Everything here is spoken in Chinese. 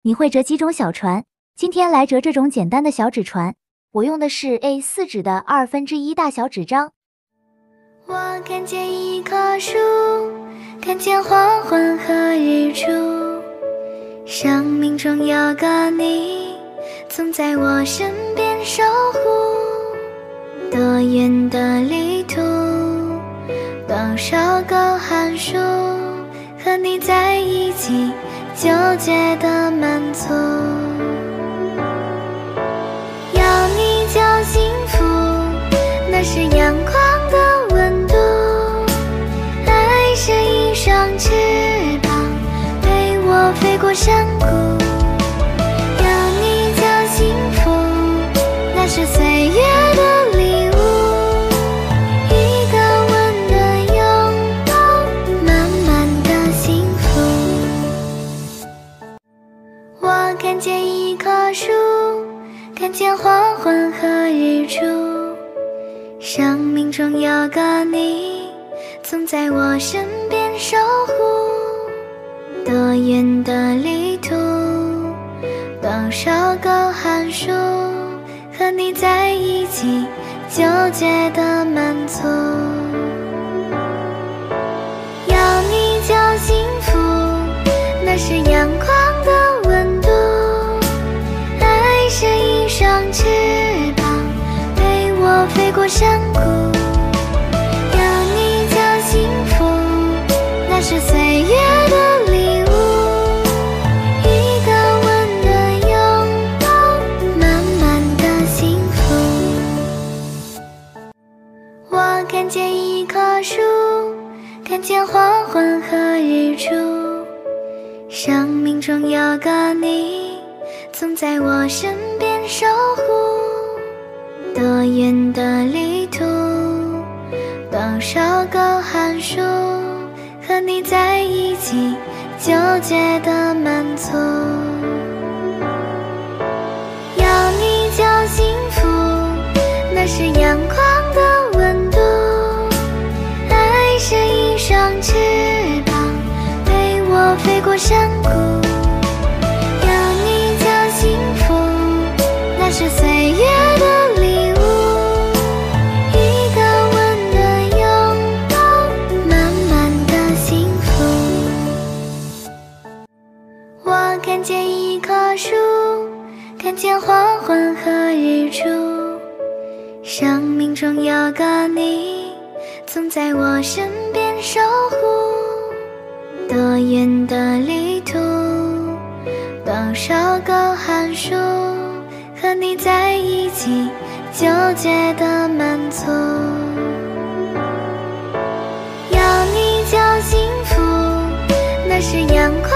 你会折几种小船？今天来折这种简单的小纸船，我用的是 A4 纸的1/2大小纸张。我看见一棵树，看见黄昏和日出，生命中有个你，总在我身边守护。多远的旅途，多少个寒暑，和你在一起就觉得满足。有你就幸福，那是阳光的温度。爱是一双翅膀，陪我飞过山谷。有你就幸福，那是岁月的礼物。一个吻的拥抱，满满的幸福。我看见一棵树，看见黄昏和日出，生命中有个你，总在我身边守护。多远的旅途，多少个寒暑，和你在一起就觉得满足。有你就幸福，那是阳光的温度。爱是一双翅膀，陪我飞过山谷。有你就幸福，那是岁月的礼物。一个吻的拥抱，满满的幸福。我看见一棵树，看见黄昏和日出，生命中有个你，总在我身边守护。多远的旅途，多少个寒暑，和你在一起就觉得满足。有你就幸福，那是阳光的温度。爱是一双翅膀，陪我飞过山谷。有你就幸福，那是岁月的礼物。一个吻的拥抱，满满的幸福。我看见一棵树，看见黄昏和日出，生命中有个你，总在我身边守护。多远的旅途，多少个寒暑，和你在一起就觉得满足。有你就幸福，那是阳光